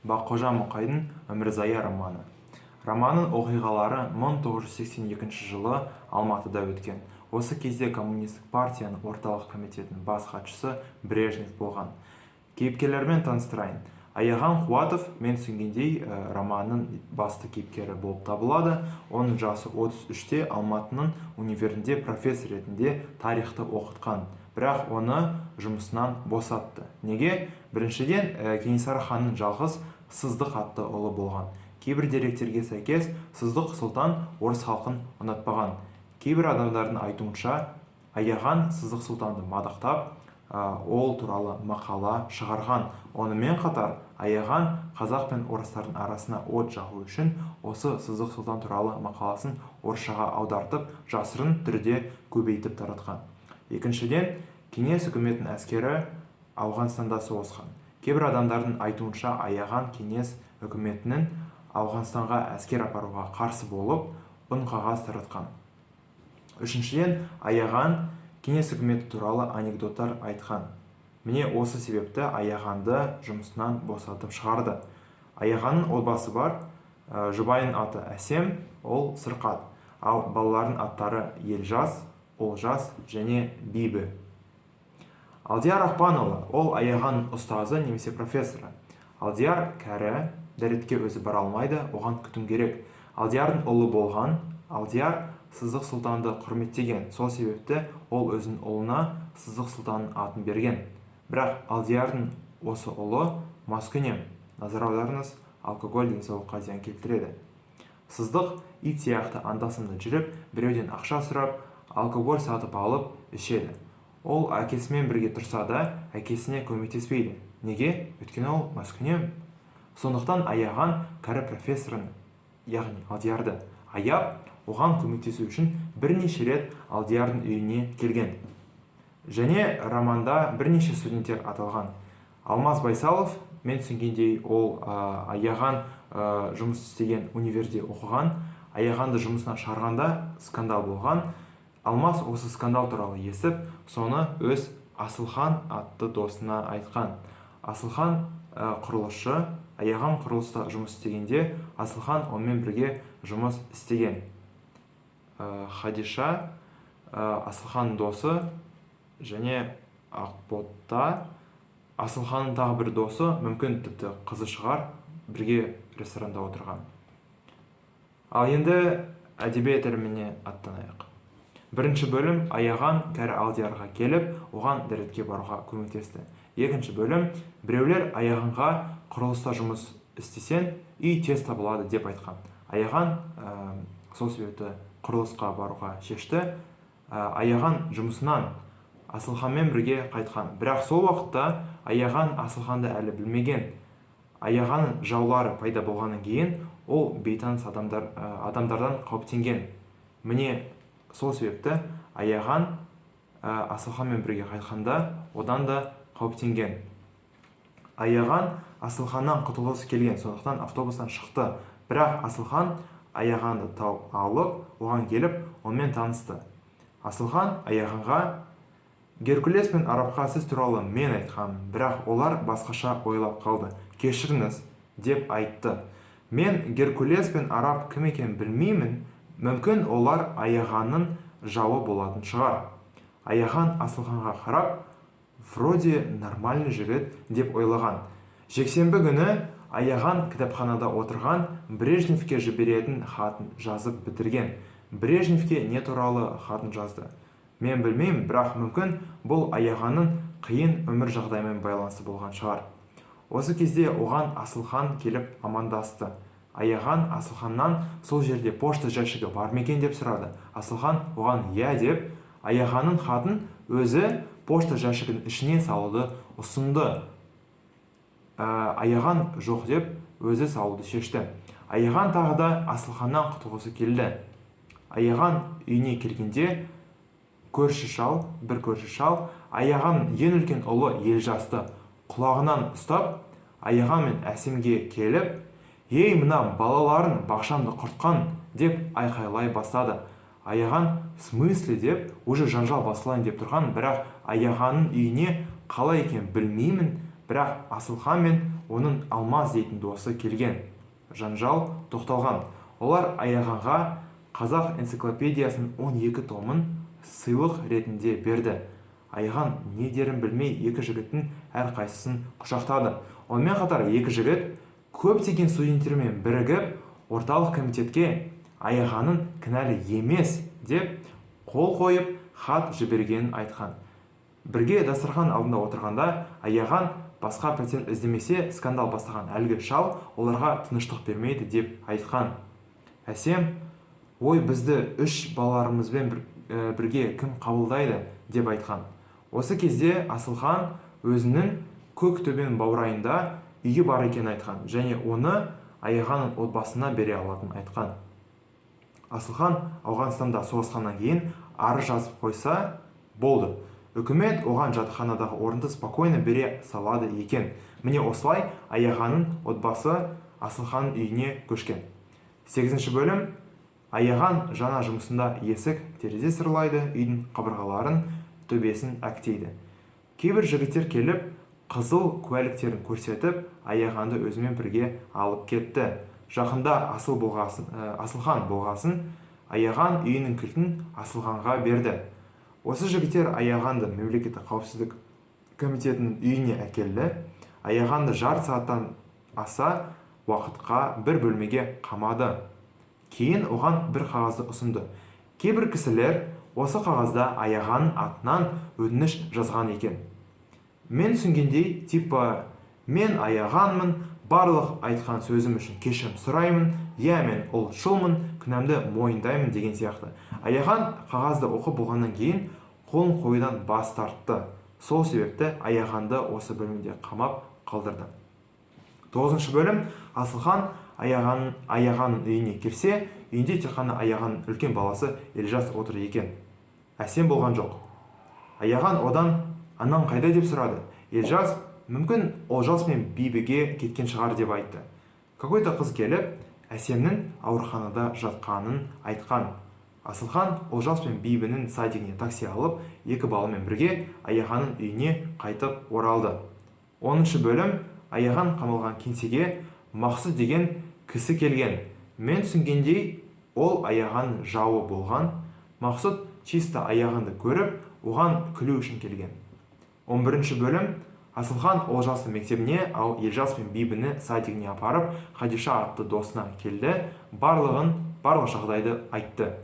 Баққожа Мұқайдың Өмірзая романы. Романның оқиғалары 1982 жылы Алматыда өткен. Осы кезде коммунистік партияның орталық комитетінің бас хатшысы Брежнев болған. Кейіпкерлермен таныстырайын. Аяған Қуатов, мен түсінгендей, романның басты кейіпкері болып табылады. Оның жасы 33-те Алматының универінде профессор ретінде тарихты оқытқан. Бірақ оны жұмысынан босатты. Неге? Біріншіден, Кенесары ханның жалғыз Сыздық атты ұлы болған. Кейбір деректерге сәйкес, Сыздық сұлтан орыс халқын ұнатпаған. Кейбір адамдардың айтуынша, Аяған Сыздық сұлтанды мадақтап, ол туралы мақала шығарған. Онымен қатар, Аяған қазақ пен орыстардың арасына от жағу үшін осы Сыздық сұлтан туралы мақаласын орысшаға аудартып, жасырын түрде көбейтіп таратқан. Екіншіден, кеңес үкіметінің әскері Ауғанстанда соғысқан. Кейбір адамдардың айтуынша, Аяған кеңес үкіметінің Ауғанстанға әскер апаруға қарсы болып, қағаз таратқан. Үшіншіден, Аяған кеңес үкіметі туралы анекдоттар айтқан. Міне осы себепті Аяғанды жұмысынан босатып шығарды. Аяғанның отбасы бар, жұбайының аты Әсем, ол Сырқат, ал балалардың аттары Елжас, Олжас және Бибі. Алдияр Ақпанұлы, ол Аяғанның ұстазы немесе профессоры. Алдияр кәрі, дәретке өзі бара алмайды, оған күтім керек. Алдиярдың ұлы болған, Алдияр Сыздық сұлтанды құрметтеген. Сол себепті ол өзінің ұлына Сыздық сұлтанның атын берген. Бірақ Алдиярдың осы ұлы маскүнем. Назар аударыңыз, алкоголь денсаулыққа зиян келтіреді. Сыздық ит сияқты анда-санда жүріп, біреуден ақша сұрап, алкоголь сатып алып ішеді. Ол әкесімен бірге тұрса да, әкесіне көмектеспейді. Неге? Өйткені ол маскүнем. Сондықтан Аяған кәрі профессорын, яғни Алдиярды аяп, оған көмектесу үшін бірнеше рет Алдиярдың үйіне келген. Және романда бірнеше студенттер аталған. Алмаз Байсалов, мен түсінгендей, ол Аяған жұмыс істеген универде оқыған. Аяғанды жұмысынан шығарғанда скандал болған. Алмаз осы скандал туралы естіп, соны өз Асылхан атты досына айтқан. Асылхан құрылысшы, Аяған құрылыста жұмыс істегенде, Асылхан онымен бірге жұмыс істеген. Хадиша, Асылханның досы, және Ақботта, Асылханның тағы бір досы, мүмкін тіпті қызы шығар, бірге ресторанда отырған. Ал енді әдебиет іліміне аттанайық. Бірінші бөлім Аяған кәрі Алдиярға келіп, оған дәретке баруға көмектесті. Екінші бөлім, біреулер Аяғанға құрылыста жұмыс істесен, үй тез табылады деп айтқан. Аяған сол себепті құрылысқа баруға шешті. Аяған жұмысынан Асылханмен бірге қайтқан. Бірақ сол уақытта Аяған Асылханды әлі білмеген. Аяғанның жаулары пайда болғаннан кейін, ол бейтаныс адамдардан қауіптенген. Міне сол себепті Аяған Асылханмен бірге қайтқанда, одан да қауіптенген. Аяған Асылханнан құтылғысы келген, сондықтан автобустан шықты. Бірақ Асылхан Аяғанды тауып алып, оған келіп, онымен танысты. Асылхан Аяғанға: «Геркулес пен арабқа сіз туралы мен айтқам, бірақ олар басқаша ойлап қалды. Кешіріңіз», деп айтты. «Мен Геркулес пен араб кім екенін білмеймін, мүмкін олар Аяғанның жауы болатын шығар». Аяған Асылханға қарап, «Вроде нормальный жігіт» деп ойлаған. Жексенбі күні Аяған кітапханада отырған, Брежневке жіберетін хатын жазып бітірген. Брежневке не туралы хатын жазды? Мен білмеймін, бірақ мүмкін бұл Аяғанның қиын өмір жағдаймен байланысты болған шығар. Осы кезде оған Асылхан келіп амандасты. Аяған Асылханнан сол жерде пошта жәшігі бар ма екен деп сұрады. Асылхан оған «иә» деп, Аяғанның хатын өзі пошта жәшігінің ішіне салуды ұсынды. Аяған жоқ деп, өзі салуды шешті. Аяған тағы да Асылханнан құтылғысы келді. Аяған үйіне келгенде, бір көрші шал, Аяған ең үлкен ұлы Елжасты құлағынан ұстап, Аяған мен Әсемге келіп, «Ей, мына балаларын бақшамды құртқан» деп айқайлай бастады. Аяған «В смысле?» деп, уже жанжал басылайын деп тұрған, бірақ Аяғанның үйіне қалай екен білмеймін, бірақ Асылхан мен оның Алмаз дейтін досы келген. Жанжал тоқталған. Олар Аяғанға қазақ энциклопедиясының 12 томын сыйлық ретінде берді. Аяған не дерін білмей екі жігіттің әрқайсысын құшақтады. Онымен қатар екі жігіт көптеген студенттермен бірігіп орталық комитетке Аяғанын кінәлі емес деп қол қойып хат жібергенін айтқан. Бірге дастархан алдында отырғанда Аяған басқа пәтер іздемесе скандал бастаған әлгі шал оларға тыныштық бермейді деп айтқан. Әсем, ой, бізді үш балаларымызбен бірге кім қабылдайды деп айтқан. Осы кезде Асылхан өзінің көк төбенің баурайында үйге бар екенін айтқан және оны Аяғанның отбасына бере алатын айтқан. Асылхан Ауғанстанда соғысқаннан кейін арыз жазып қойса болды. Үкімет оған жатақханадағы орынды спокойно бере салады екен. Міне осылай Аяғанның отбасы Асылханның үйіне көшкен. 8-ші бөлім. Аяған жаңа жұмысында есік, терезе сырлайды, үйдің қабырғаларын, төбесін әктейді. Кейбір жігіттер келіп, қызыл куәліктерін көрсетіп, Аяғанды өзімен бірге алып кетті. Жақында Асылхан болғасын, Аяған үйінің кілтін Асылханға берді. Осы жігіттер Аяғанды мемлекеттік қауіпсіздік комитетінің үйіне әкелді. Аяғанды жарты сағаттан аса уақытқа бір бөлмеге қамады. Кейін оған бір қағазды ұсынды. Кейбір кісілер осы қағазда Аяғанның атынан өтініш жазған екен. Мен түсінгендей, типа, мен Аяғанмын, барлық айтқан сөзім үшін кешірім сұраймын, иә, мен ұлтшылмын, күнәмді мойындаймын деген сияқты. Аяған қағазды оқып болғаннан кейін қолын қоюдан бас тартты. Сол себепті Аяғанды осы бөлмеде қамап қалдырды. 9-шы бөлім. Асылхан Аяғанның үйіне келсе, үйінде тек қана Аяғанның үлкен баласы Елжас отыр екен. Әсем болған жоқ. Аяған одан анаң қайда деп сұрады. Елжас, мүмкін Олжас мен Бибіге кеткен шығар деп айтты. Какой-то қыз келіп, Әсемнің ауруханада жатқанын айтқан. Асылхан Олжас пен Бибінің садигіне такси алып, екі балымен бірге Аяғанның үйіне қайтып оралды. 10-шы бөлім. Аяған қамалған кеңсеге Мақсұт деген кісі келген. Мен түсінгендей, ол Аяғанның жауы болған. Мақсұт чисто Аяғанды көріп, оған күлу үшін келген. 11-ші бөлім. Асылхан Олжастың мектебіне, ал Елжас пен Бибіні садигіне апарып, Хадиша атты досына келді, барлық жағдайды айтты.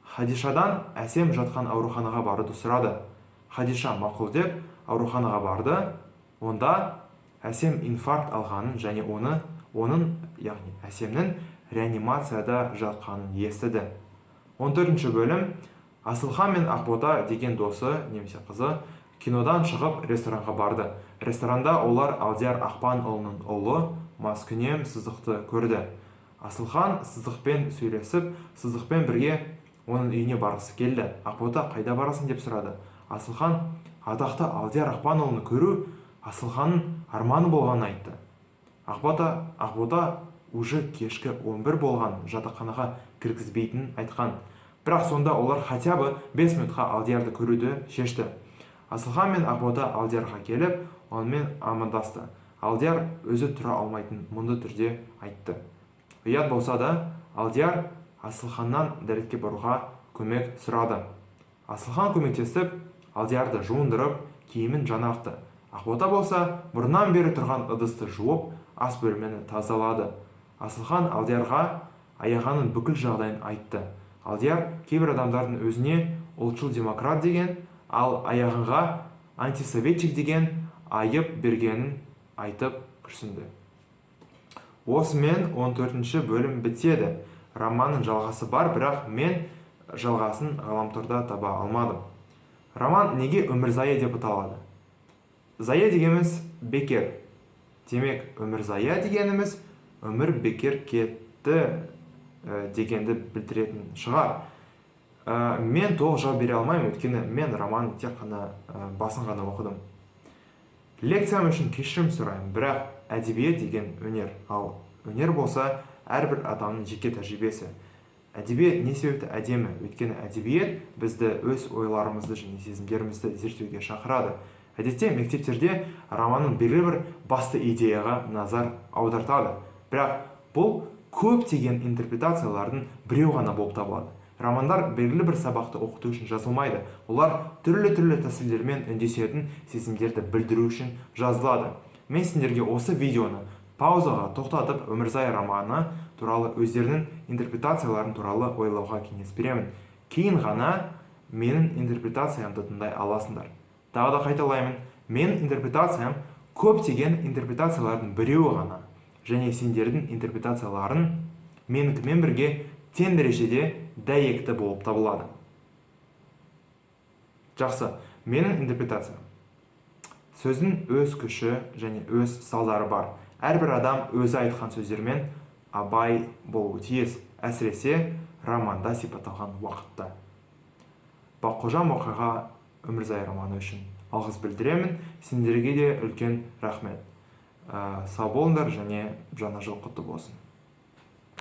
Хадишадан Әсем жатқан ауруханаға баруды сұрады. Хадиша мақұл деп ауруханаға барды. Онда Әсем инфаркт алғанын және оның, яғни Әсемнің реанимацияда жатқанын естіді. 14-ші бөлім. Асылхан мен Ақбота деген досы, немесе қызы, кинодан шығып ресторанға барды. Ресторанда олар Алдияр Ақпанұлының ұлы Маскүнем Сыздықты көрді. Асылхан Сыздықпен сөйлесіп, Сыздықпен бірге оның үйіне барғысы келді. Ақбота қайда барасың деп сұрады. Асылхан атақты Алдияр Ақпанұлыны көру Асылханның арманы болғанын айтты. Ақбота уже кешкі 11 болған жатақханаға кіргізбейтінін айтқан. Бірақ сонда олар хотя бы 5 минутқа Алдиярды көруді шешті. Асылхан мен Ақбота Алдиярға келіп, онымен амандасты. Алдияр өзі тұра алмайтын мұнды түрде айтты. Ұят болса да, Алдияр Асылханнан дәретке баруға көмек сұрады. Асылхан көмектесіп, Алдиярды жуындырып, киімін жаңартты. Ақбота болса, бұрыннан бері тұрған ыдысты жуып, ас бөлмені тазалады. Асылхан Алдиярға Аяғанның бүкіл жағдайын айтты. Алдияр кейбір адамдардың өзіне ұлтшыл демократ деген, ал Аяғанға антисоветчик деген айып бергенін айтып күрсінді. Осымен 14-ші бөлім бітеді. Романның жалғасы бар, бірақ мен жалғасын ғаламторда таба алмадым. Роман неге өмірзая деп аталады? Зая дегеніміз бекер. Демек, өмірзая дегеніміз өмір бекер кетті дегенді білдіретін шығар. Мен толық жауап бере алмаймын, өйткені мен романның тек қана басын ғана оқыдым. Лекциям үшін кешірім сұраймын, бірақ әдебиет деген өнер, ал өнер болса әрбір адамның жеке тәжірибесі. Әдебиет не себепті әдемі? Өйткені әдебиет бізді өз ойларымызды және сезімдерімізді зерттеуге шақырады. Әдетте мектептерде романның белгілі бір басты идеяға назар аудартады, бірақ бұл көптеген интерпретациялардың біреу ғана болып табылады. Романдар белгілі бір сабақты оқыту үшін жазылмайды, олар түрлі тәсілдермен үндесетін сезімдерді білдіру үшін жазылады. Мен сендерге осы видеоны паузаға тоқтатып Өмірзай романы туралы өздерінің интерпретацияларын туралы ойлауға кеңес беремін. Кейін ғана менің интерпретациямды тыңдай аласыңдар. Тағы да қайталаймын, менің интерпретациям көптеген интерпретациялардың біреуі ғана, және сендердің интерпретацияларың менікімен бірге тең дәрежеде дәйекті болып табылады. Жақсы, менің интерпретациям. Сөздің өз күші және өз салдары бар. Әрбір адам өзі айтқан сөздермен абай болуы тиіс, әсіресе романда сипатталған уақытта. Баққожа Мұқаға Өмірзай романы үшін алғыс білдіремін. Сендерге де үлкен рахмет. Сау болыңдар және жаңа жыл құтты болсын.